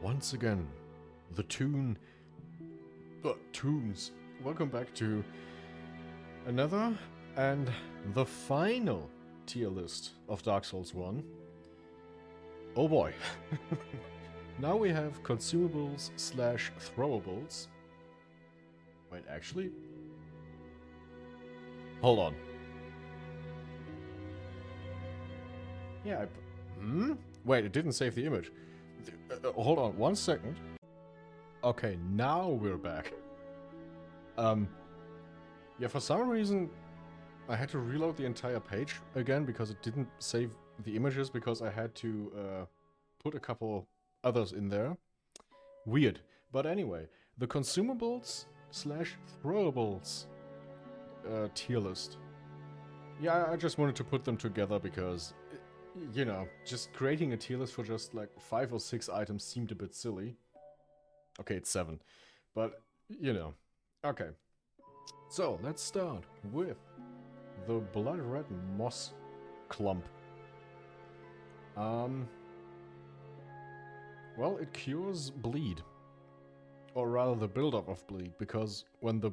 once again, the tunes. Welcome back to another and the final tier list of Dark Souls 1. Oh boy. Now we have Consumables slash Throwables. Wait, actually? Hold on. Yeah, Wait, it didn't save the image. Hold on, 1 second. Okay, now we're back. Yeah, for some reason, I had to reload the entire page again because it didn't save the images because I had to put a couple others in there. Weird. But anyway, the Consumables slash Throwables tier list. Yeah, I just wanted to put them together because, you know, just creating a tier list for just like 5 or 6 items seemed a bit silly. Okay, it's 7. But, you know. Okay. So, let's start with the blood red moss clump. Well, it cures bleed. Or rather the buildup of bleed, because when the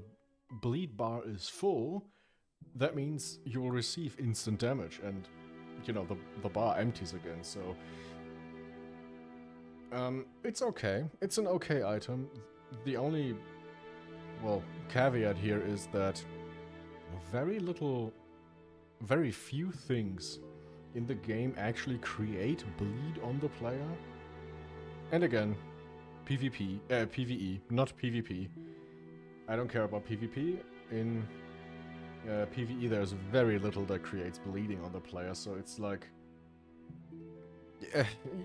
bleed bar is full, that means you will receive instant damage, and, you know, the bar empties again, so... it's okay. It's an okay item. The only, well, caveat here is that very few things in the game actually create bleed on the player. And again, PvE, not PvP. I don't care about PvP. In PvE there's very little that creates bleeding on the player, so it's like...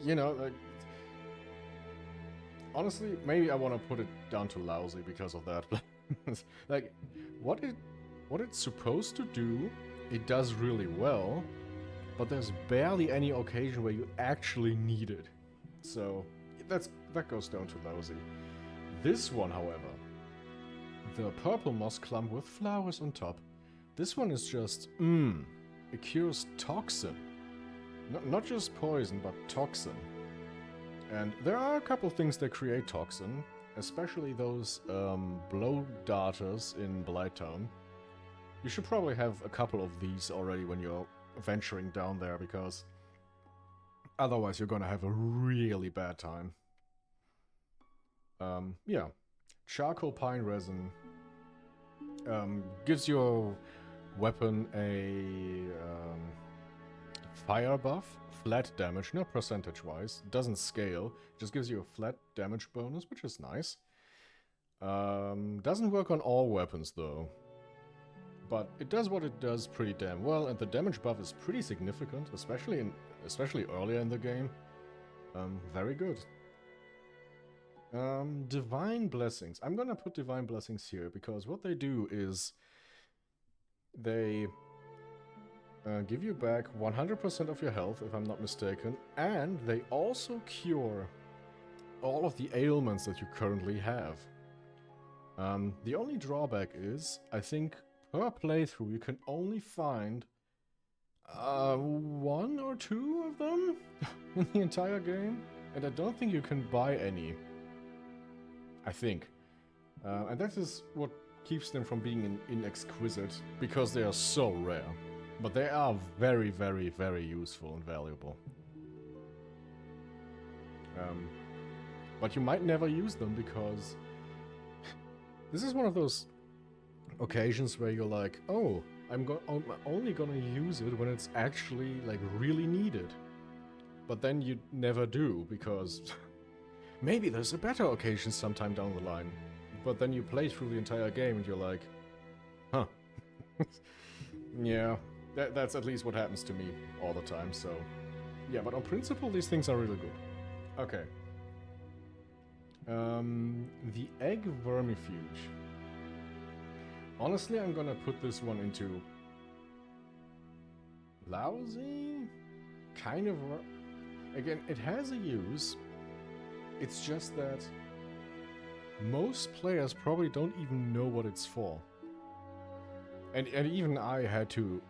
you know, like... Honestly, maybe I want to put it down to lousy because of that. Like, what it's supposed to do, it does really well, but there's barely any occasion where you actually need it. So, that goes down to lousy. This one, however, the purple moss clump with flowers on top, this one is just, it cures toxin. Not just poison, but toxin. And there are a couple things that create toxin, especially those blow darters in Blighttown. You should probably have a couple of these already when you're venturing down there, because otherwise you're gonna have a really bad time. Yeah. Charcoal pine resin gives your weapon a fire buff. Flat damage, not percentage-wise. Doesn't scale. Just gives you a flat damage bonus, which is nice. Doesn't work on all weapons, though. But it does what it does pretty damn well, and the damage buff is pretty significant, especially earlier in the game. Very good. Divine Blessings. I'm gonna put Divine Blessings here, because what they do is... They... give you back 100% of your health, if I'm not mistaken, and they also cure all of the ailments that you currently have. The only drawback is, I think, per playthrough you can only find 1 or 2 of them in the entire game, and I don't think you can buy any. I think. And that is what keeps them from being inexquisite, because they are so rare. But they are very, very, very useful and valuable. But you might never use them because... this is one of those occasions where you're like, oh, I'm only gonna use it when it's actually, like, really needed. But then you never do, because... maybe there's a better occasion sometime down the line. But then you play through the entire game and you're like, huh. Yeah. That's at least what happens to me all the time, so... yeah, but on principle, these things are really good. Okay. The Egg Vermifuge. Honestly, I'm gonna put this one into... lousy? Kind of... again, it has a use. It's just that... most players probably don't even know what it's for. And even I had to...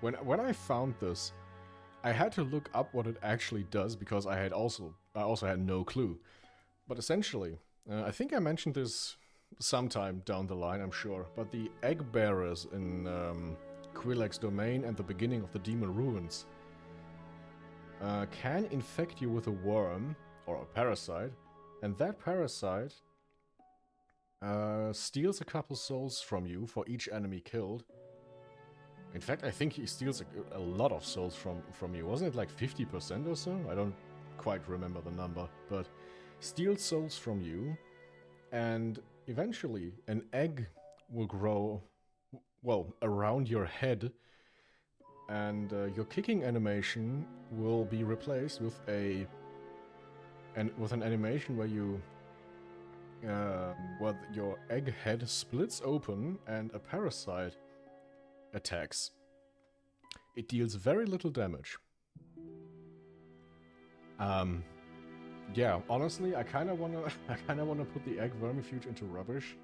when I found this, I had to look up what it actually does because I also had no clue. But essentially, I think I mentioned this sometime down the line, I'm sure, but the egg bearers in Quillag's domain and the beginning of the Demon Ruins can infect you with a worm or a parasite, and that parasite steals a couple souls from you for each enemy killed. In fact, I think he steals a lot of souls from you. Wasn't it like 50% or so? I don't quite remember the number, but steals souls from you, and eventually an egg will grow, well, around your head, and your kicking animation will be replaced with an animation where you well, your egg head splits open and a parasite attacks. It deals very little damage. Yeah, honestly, I kind of wanna put the egg vermifuge into rubbish,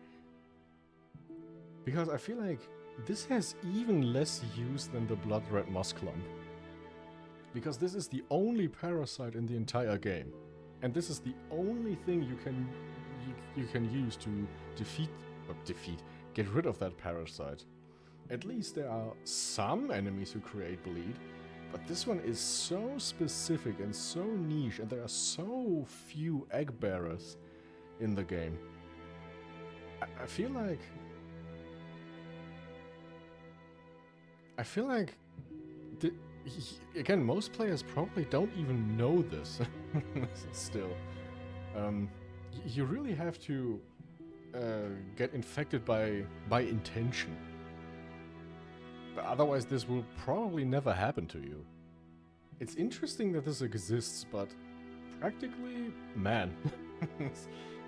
because I feel like this has even less use than the blood red moss clump. Because this is the only parasite in the entire game, and this is the only thing you can use to get rid of that parasite. At least there are some enemies who create bleed, but this one is so specific and so niche, and there are so few egg bearers in the game. I feel like again, most players probably don't even know this still. You really have to get infected by intention. But otherwise this will probably never happen to you. It's interesting that this exists, but practically, man,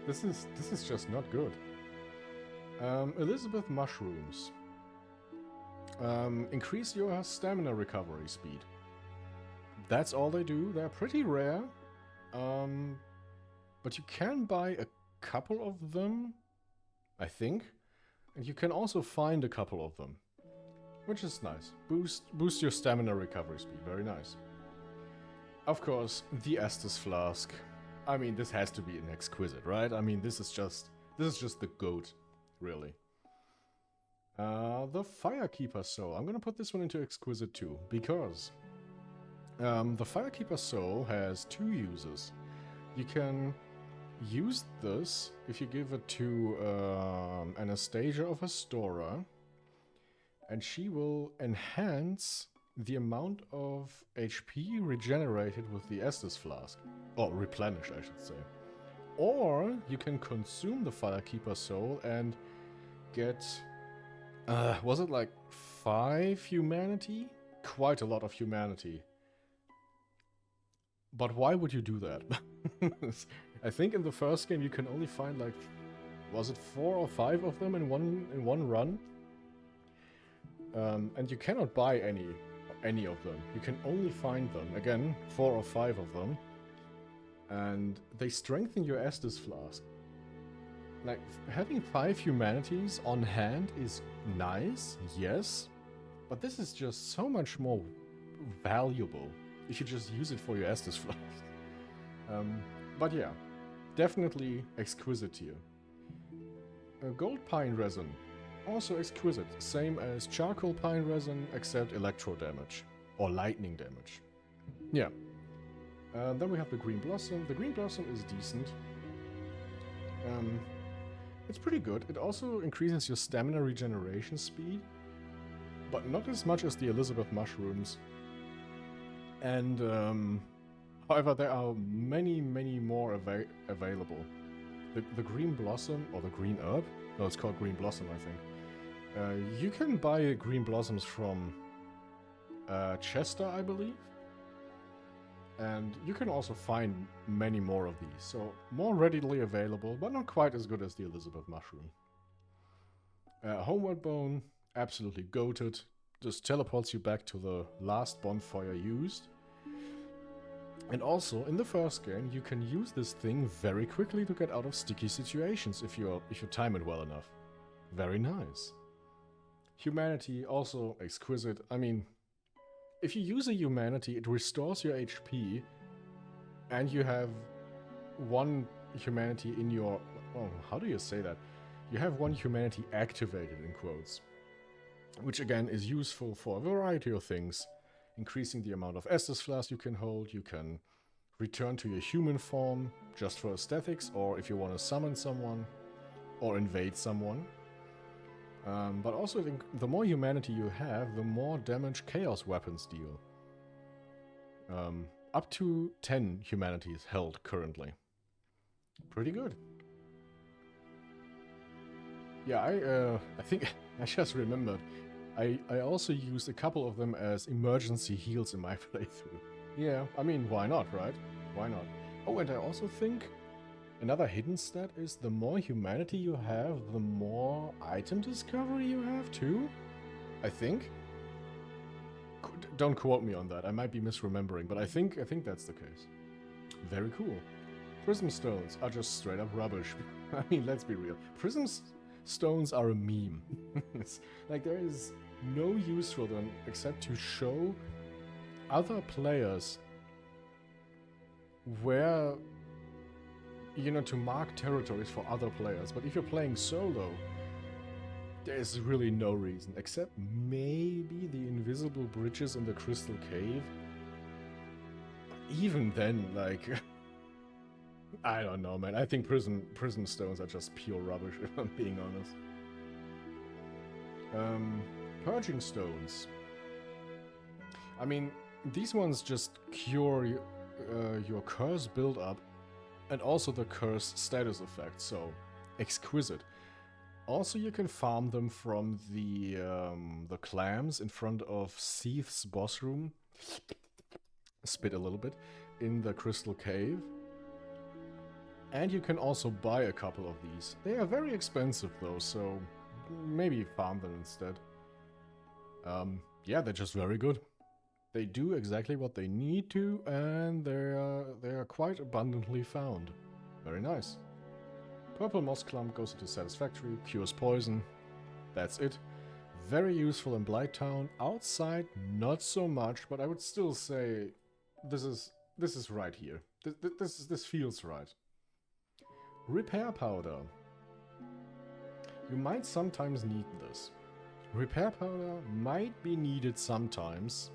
this is just not good. Elizabeth mushrooms. Increase your stamina recovery speed. That's all they do. They're pretty rare. But you can buy a couple of them, I think. And you can also find a couple of them, which is nice. Boost your stamina recovery speed. Very nice. Of course, the Estus flask. I mean, this has to be an exquisite, right? I mean, this is just the goat, really. The Firekeeper Soul. I'm gonna put this one into exquisite too, because the Firekeeper Soul has two uses. You can use this if you give it to Anastasia of Astora, and she will enhance the amount of HP regenerated with the Estus Flask. Or replenish, I should say. Or you can consume the Firekeeper Soul and get... was it like 5 humanity? Quite a lot of humanity. But why would you do that? I think in the first game you can only find like... was it 4 or 5 of them in one run? And you cannot buy any of them. You can only find them. Again, 4 or 5 of them. And they strengthen your Estus Flask. Like, having 5 humanities on hand is nice, yes. But this is just so much more valuable if you just use it for your Estus Flask. But yeah, definitely exquisite here. Gold Pine Resin. Also exquisite, same as charcoal pine resin, except electro damage, or lightning damage. Yeah. Then we have the Green Blossom. The Green Blossom is decent. It's pretty good. It also increases your stamina regeneration speed, but not as much as the Elizabeth mushrooms. And, however, there are many, many more available. The Green Blossom, or the Green Herb? No, it's called Green Blossom, I think. You can buy Green Blossoms from Chester, I believe. And you can also find many more of these. So, more readily available, but not quite as good as the Elizabeth Mushroom. Homeward Bone, absolutely goated. Just teleports you back to the last bonfire used. And also, in the first game, you can use this thing very quickly to get out of sticky situations if you time it well enough. Very nice. Humanity, also exquisite. I mean, if you use a humanity, it restores your HP, and you have one humanity in your... Oh, how do you say that? You have one humanity activated, in quotes. Which again is useful for a variety of things. Increasing the amount of Estus Flask you can hold, you can return to your human form just for aesthetics, or if you want to summon someone, or invade someone. But also, the more humanity you have, the more damage Chaos weapons deal. Up to 10 humanity is held currently. Pretty good. Yeah, I think I just remembered. I also used a couple of them as emergency heals in my playthrough. Yeah, I mean, why not, right? Why not? Oh, and I also think another hidden stat is the more humanity you have, the more item discovery you have too, I think. Don't quote me on that, I might be misremembering, but I think that's the case. Very cool. Prism stones are just straight up rubbish. I mean, let's be real. Prism stones are a meme. Like, there is no use for them except to show other players where, you know, to mark territories for other players. But if you're playing solo, there's really no reason, except maybe the invisible bridges in the Crystal Cave. Even then, like, I don't know, man. I think prism stones are just pure rubbish, if I'm being honest. Purging stones. I mean, these ones just cure your curse build-up and also the curse status effect, so exquisite. Also, you can farm them from the clams in front of Seath's boss room. Spit a little bit. In the Crystal Cave. And you can also buy a couple of these. They are very expensive though, so maybe farm them instead. Yeah, they're just very good. They do exactly what they need to, and they are quite abundantly found. Very nice. Purple moss clump goes into satisfactory, cures poison. That's it. Very useful in Blighttown. Outside, not so much, but I would still say this is right here. This feels right. Repair powder. You might sometimes need this. Repair powder might be needed sometimes.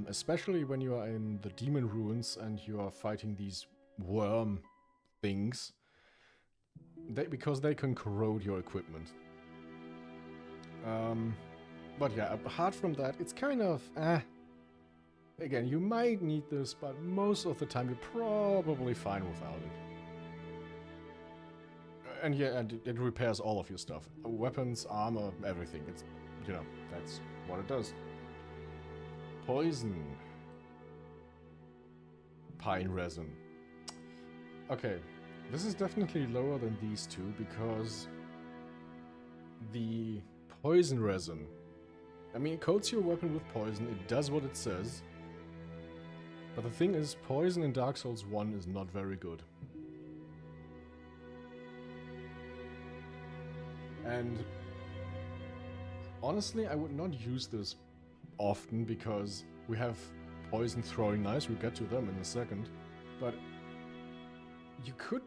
Especially when you are in the demon ruins and you are fighting these worm things. Because they can corrode your equipment. But yeah, apart from that, it's kind of again, you might need this, but most of the time you're probably fine without it. And yeah, and it repairs all of your stuff. Weapons, armor, everything. It's, you know, that's what it does. Poison. Pine resin. Okay, this is definitely lower than these two because the poison resin, I mean, it coats your weapon with poison, it does what it says. But the thing is, poison in Dark Souls 1 is not very good. And honestly, I would not use this often because we have poison throwing knives, we'll get to them in a second. But you could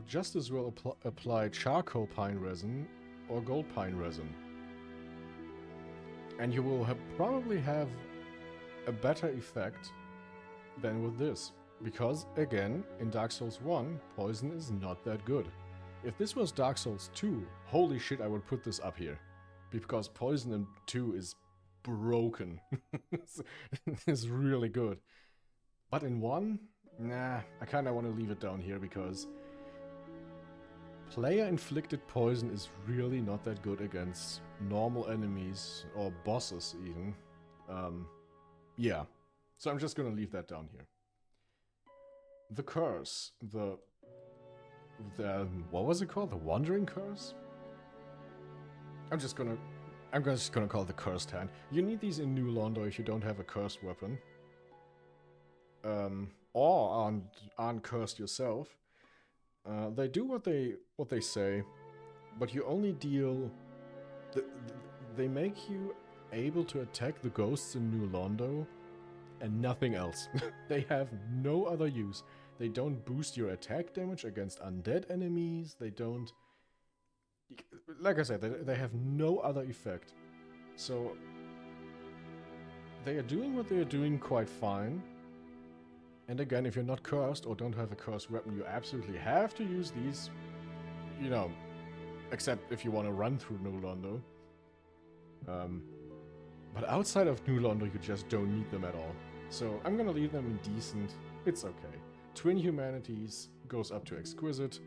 just as well apply charcoal pine resin or gold pine resin. And you will probably have a better effect than with this. Because, again, in Dark Souls 1, poison is not that good. If this was Dark Souls 2, holy shit, I would put this up here. Because poison in 2 is broken. It's really good. But in 1, nah, I kinda want to leave it down here because player-inflicted poison is really not that good against normal enemies or bosses even. Yeah. So I'm just gonna leave that down here. The curse, the what was it called? The Wandering Curse? I'm just gonna call it the Cursed Hand. You need these in New Londo if you don't have a cursed weapon. Or aren't cursed yourself. They do what they say, but you only deal... They make you able to attack the ghosts in New Londo and nothing else. They have no other use. They don't boost your attack damage against undead enemies. They don't... Like I said, they have no other effect. So they are doing what they are doing quite fine. And again, if you're not cursed or don't have a cursed weapon, you absolutely have to use these, you know, except if you want to run through New Londo. But outside of New Londo, you just don't need them at all. So I'm gonna leave them in decent. It's okay. Twin Humanities goes up to Exquisite.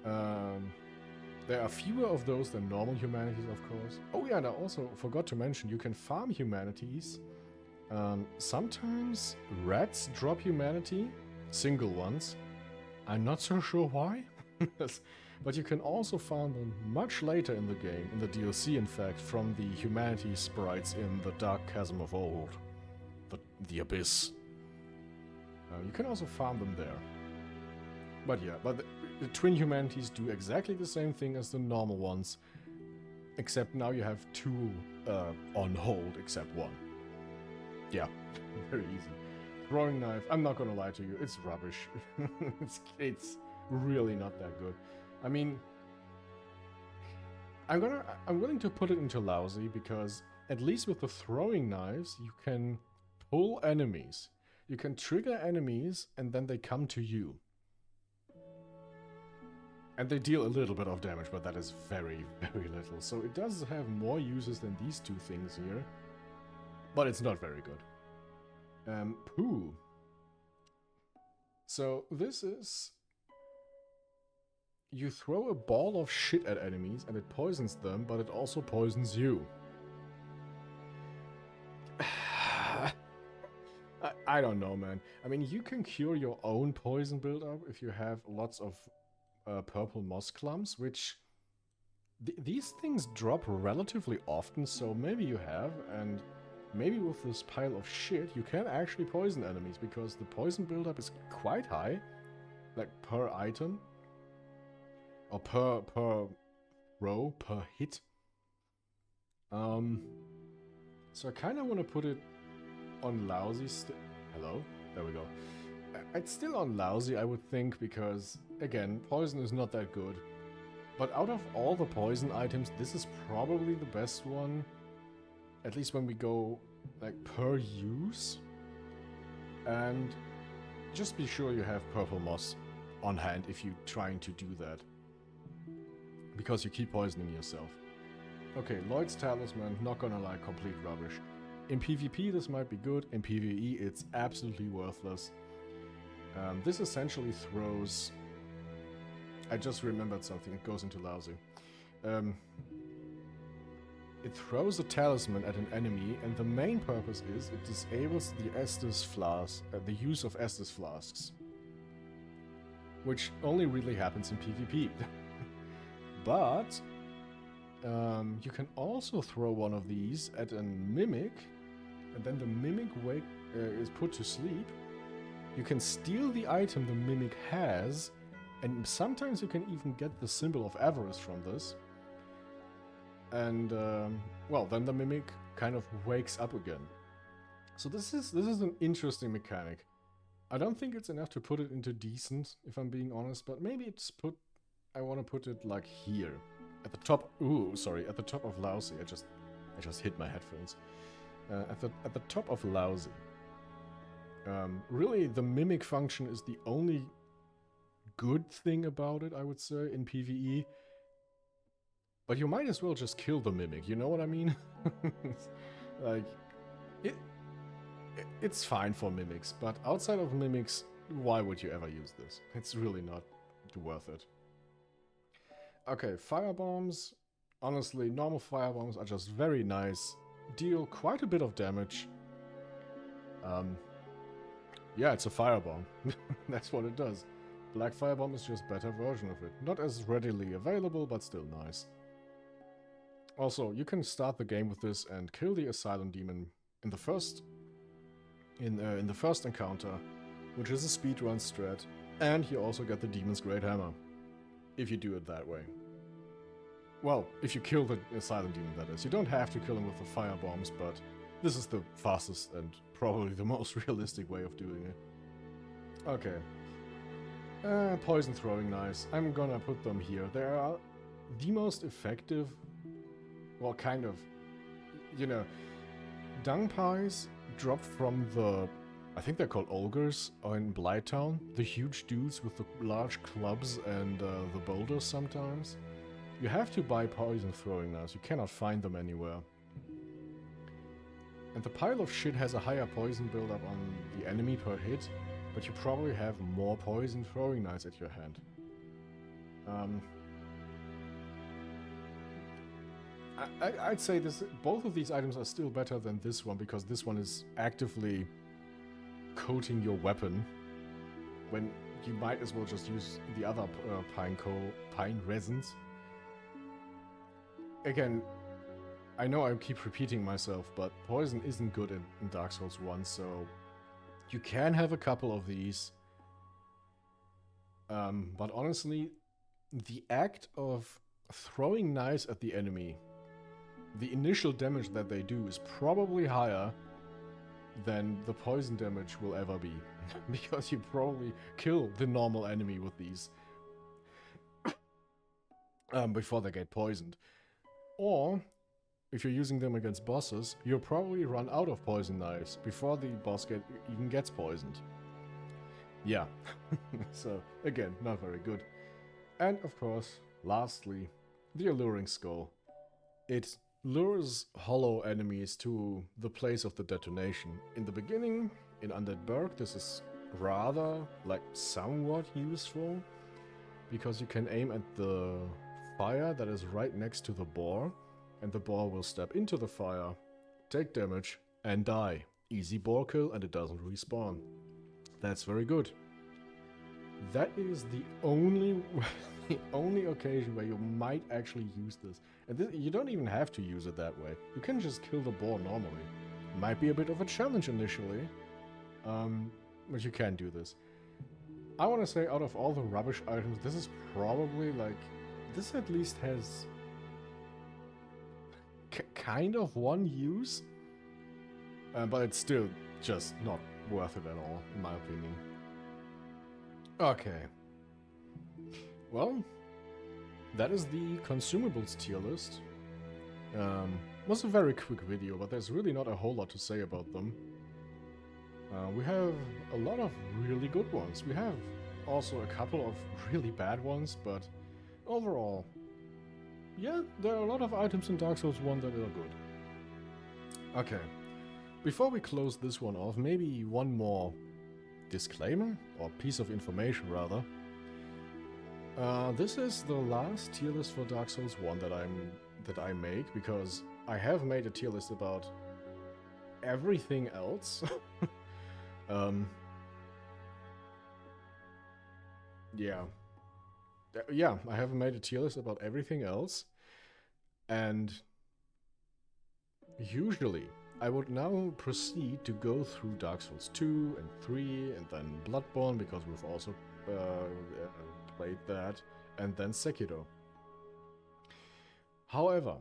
There are fewer of those than normal Humanities, of course. Oh yeah, and I also forgot to mention, you can farm Humanities. Sometimes rats drop Humanity, single ones. I'm not so sure why. But you can also farm them much later in the game, in the DLC in fact, from the Humanity sprites in the Dark Chasm of Old. The Abyss. You can also farm them there. But yeah, the Twin Humanities do exactly the same thing as the normal ones. Except now you have two on hold, except one. Yeah, very easy. Throwing knife, I'm not gonna lie to you, it's rubbish. it's really not that good. I mean, I'm willing to put it into lousy because at least with the throwing knives, you can pull enemies. You can trigger enemies and then they come to you. And they deal a little bit of damage, but that is very, very little. So it does have more uses than these two things here. But it's not very good. Poo. So this is... You throw a ball of shit at enemies and it poisons them, but it also poisons you. I don't know, man. I mean, you can cure your own poison buildup if you have lots of purple moss clumps, which... these things drop relatively often, so maybe you have, and maybe with this pile of shit you can actually poison enemies, because the poison buildup is quite high, like per item. Or per row, per hit. So I kind of want to put it on lousy Hello? There we go. It's still on lousy, I would think, because, again, poison is not that good. But out of all the poison items, this is probably the best one. At least when we go, like, per use. And just be sure you have purple moss on hand if you're trying to do that. Because you keep poisoning yourself. Okay, Lloyd's Talisman, not gonna lie, complete rubbish. In PvP this might be good, in PvE it's absolutely worthless. This essentially throws... I just remembered something, it goes into lousy. It throws a talisman at an enemy, and the main purpose is it disables the Estus flask, the use of Estus flasks. Which only really happens in PvP. But you can also throw one of these at a mimic, and then the mimic is put to sleep. You can steal the item the mimic has, and sometimes you can even get the symbol of avarice from this. And well, then the mimic kind of wakes up again. So this is an interesting mechanic. I don't think it's enough to put it into decent, if I'm being honest, but maybe it's I want to put it like here, at the top. Ooh, sorry, at the top of lousy. I just hit my headphones. At the top of lousy. Really, the mimic function is the only good thing about it, I would say, in PvE. But you might as well just kill the mimic. You know what I mean? Like, it's fine for mimics, but outside of mimics, why would you ever use this? It's really not worth it. Okay, firebombs. Honestly, normal firebombs are just very nice. Deal quite a bit of damage. Yeah, it's a firebomb. That's what it does. Black firebomb is just a better version of it. Not as readily available, but still nice. Also, you can start the game with this and kill the Asylum Demon in the first encounter, which is a speedrun strat, and you also get the Demon's Great Hammer, if you do it that way. Well, if you kill the Silent Demon, that is. You don't have to kill him with the fire bombs, but this is the fastest and probably the most realistic way of doing it. Okay. Poison throwing knives. I'm gonna put them here. They are the most effective, well, kind of, you know, dung pies drop from the, I think they're called ogres in Blighttown, the huge dudes with the large clubs and the boulders sometimes. You have to buy poison throwing knives, you cannot find them anywhere. And the pile of shit has a higher poison buildup on the enemy per hit, but you probably have more poison throwing knives at your hand. I'd say both of these items are still better than this one, because this one is actively coating your weapon, when you might as well just use the other pine resins. Again, I know I keep repeating myself, but poison isn't good in Dark Souls 1, so you can have a couple of these. But honestly, the act of throwing knives at the enemy, the initial damage that they do is probably higher than the poison damage will ever be. Because you probably kill the normal enemy with these before they get poisoned. Or, if you're using them against bosses, you'll probably run out of poison knives before the boss even gets poisoned. Yeah. So, again, not very good. And, of course, lastly, the Alluring Skull. It lures hollow enemies to the place of the detonation. In the beginning, in Undead Burg, this is rather, like, somewhat useful, because you can aim at the fire that is right next to the boar, and the boar will step into the fire, take damage, and die. Easy boar kill, and it doesn't respawn. That's very good. That is the only the only occasion where you might actually use this. And you don't even have to use it that way. You can just kill the boar normally. Might be a bit of a challenge initially, but you can do this. I want to say, out of all the rubbish items, this is probably, like, this at least has kind of one use, but it's still just not worth it at all, in my opinion. Okay. Well, that is the consumables tier list. Was a very quick video, but there's really not a whole lot to say about them. We have a lot of really good ones. We have also a couple of really bad ones, but overall, yeah, there are a lot of items in Dark Souls 1 that are good. Okay, before we close this one off, maybe one more disclaimer, or piece of information rather. This is the last tier list for Dark Souls 1 that I make, because I have made a tier list about everything else. Yeah, I have made a tier list about everything else, and usually I would now proceed to go through Dark Souls 2 and 3 and then Bloodborne, because we've also played that, and then Sekiro. However,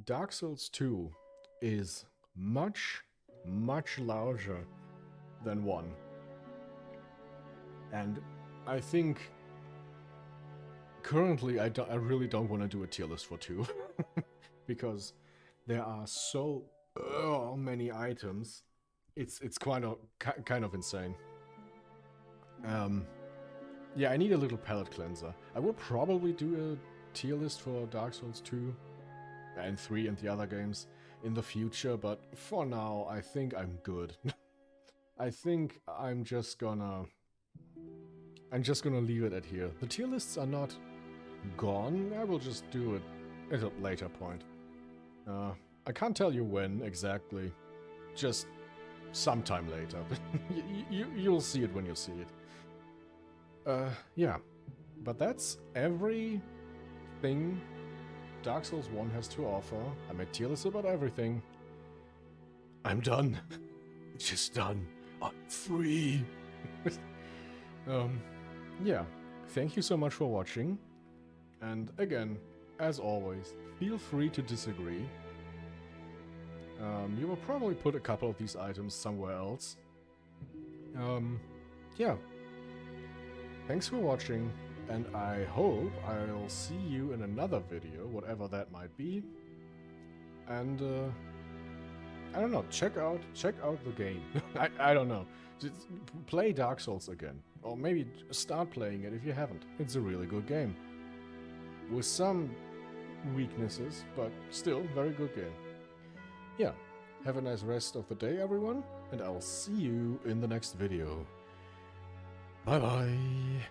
Dark Souls 2 is much, much larger than 1. And I think currently I really don't want to do a tier list for 2. Because there are so many items. It's kind of insane. Yeah, I need a little palate cleanser. I will probably do a tier list for Dark Souls 2 and 3 and the other games in the future, but for now I think I'm good. I think I'm just gonna leave it at here. The tier lists are not gone. I will just do it at a later point. I can't tell you when exactly. Just sometime later. You'll see it when you see it. Yeah. But that's everything Dark Souls 1 has to offer. I made tier lists about everything. I'm done. It's just done. I'm free. Yeah. Thank you so much for watching. And again, as always, feel free to disagree. You will probably put a couple of these items somewhere else. Yeah. Thanks for watching, and I hope I'll see you in another video, whatever that might be. And I don't know, check out the game. I don't know. Just play Dark Souls again. Or maybe start playing it if you haven't. It's a really good game. With some weaknesses, but still very good game. Yeah. Have a nice rest of the day, everyone, and I'll see you in the next video. Bye bye.